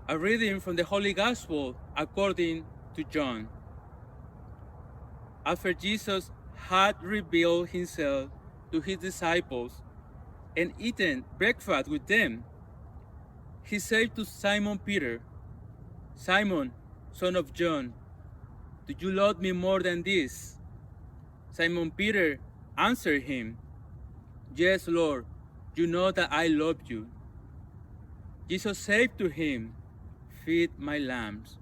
A reading from the Holy Gospel according to John. After Jesus had revealed himself to his disciples and eaten breakfast with them, he said to Simon Peter, "Simon, son of John, do you love me more than this?" Simon Peter answered him, "Yes, Lord, you know that I love you." Jesus said to him, "Feed my lambs."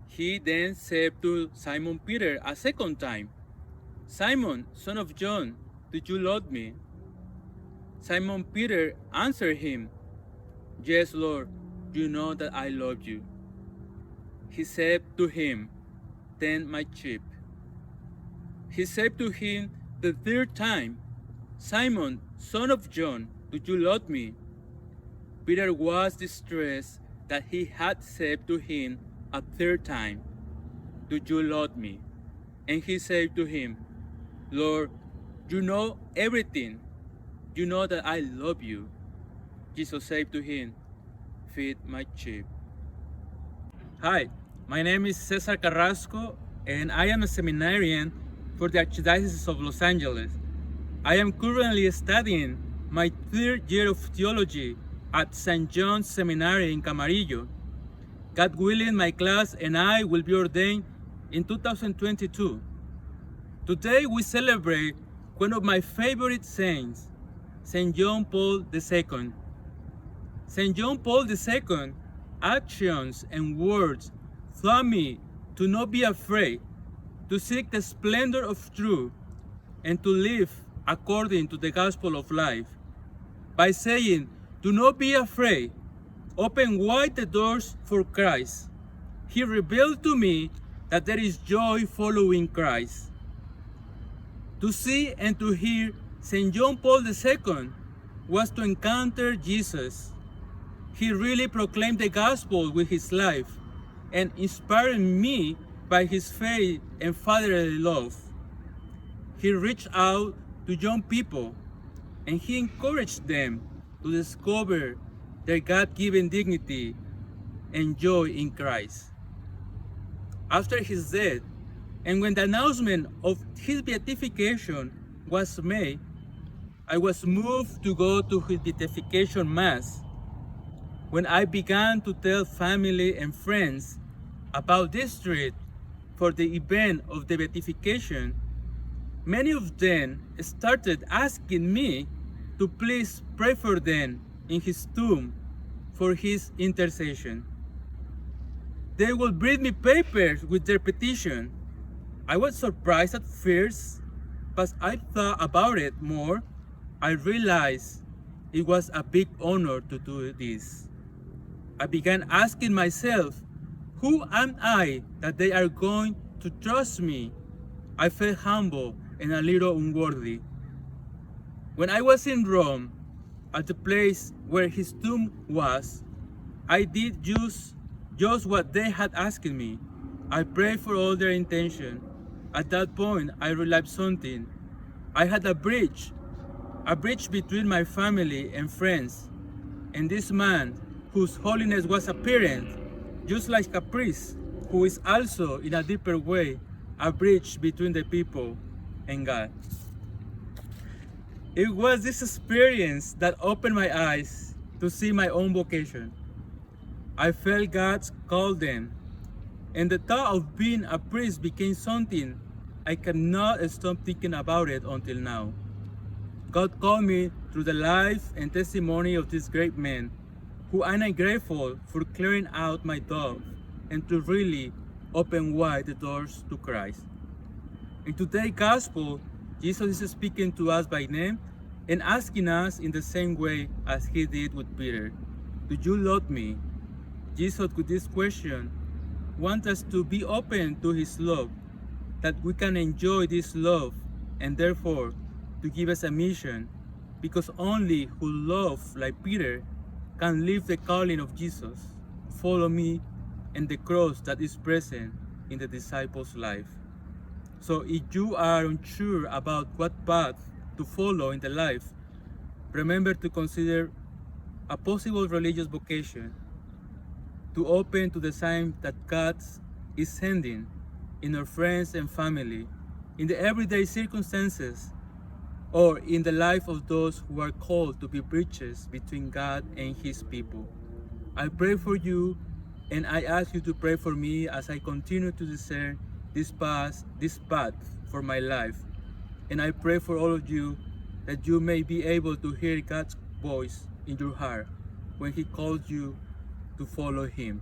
He then said to Simon Peter a second time, "Simon, son of John, do you love me?" Simon Peter answered him, "Yes, Lord, you know that I love you." He said to him, "Tend my sheep." He said to him the third time, "Simon, son of John, do you love me?" Peter was distressed that he had said to him a third time, "Do you love me?" And he said to him, "Lord, you know everything. You know that I love you." Jesus said to him, "Feed my sheep." Hi, my name is Cesar Carrasco, and I am a seminarian for the Archdiocese of Los Angeles. I am currently studying my third year of theology at St. John's Seminary in Camarillo. God willing, my class and I will be ordained in 2022. Today we celebrate one of my favorite saints, St. John Paul II. St. John Paul II actions and words taught me to not be afraid, to seek the splendor of truth, and to live according to the gospel of life. By saying, "Do not be afraid, open wide the doors for Christ," he revealed to me that there is joy following Christ. To see and to hear St. John Paul II was to encounter Jesus. He really proclaimed the gospel with his life and inspired me by his faith and fatherly love. He reached out to young people and he encouraged them to discover their God-given dignity and joy in Christ. After his death, and when the announcement of his beatification was made, I was moved to go to his beatification mass. When I began to tell family and friends about this street for the event of the beatification, many of them started asking me to please pray for them in his tomb for his intercession. They would bring me papers with their petition. I was surprised at first, but I thought about it more. I realized it was a big honor to do this. I began asking myself, who am I that they are going to trust me? I felt humble and a little unworthy. When I was in Rome, at the place where his tomb was, I did just what they had asked me. I prayed for all their intention. At that point, I realized something. I had a bridge between my family and friends, and this man, whose holiness was apparent, just like a priest, who is also, in a deeper way, a bridge between the people and God. It was this experience that opened my eyes to see my own vocation. I felt God's call then, and the thought of being a priest became something I cannot stop thinking about it until now. God called me through the life and testimony of this great man, who I am grateful for clearing out my doubt and to really open wide the doors to Christ. In today's gospel, Jesus is speaking to us by name and asking us in the same way as he did with Peter, "Do you love me?" Jesus, with this question, wants us to be open to his love, that we can enjoy this love, and therefore to give us a mission, because only who love like Peter can live the calling of Jesus, "Follow me," and the cross that is present in the disciples' life. So if you are unsure about what path to follow in the life, remember to consider a possible religious vocation. to open to the sign that God is sending in our friends and family, in the everyday circumstances, or in the life of those who are called to be bridges between God and His people. I pray for you, and I ask you to pray for me as I continue to discern this path for my life. And I pray for all of you that you may be able to hear God's voice in your heart when He calls you to follow Him.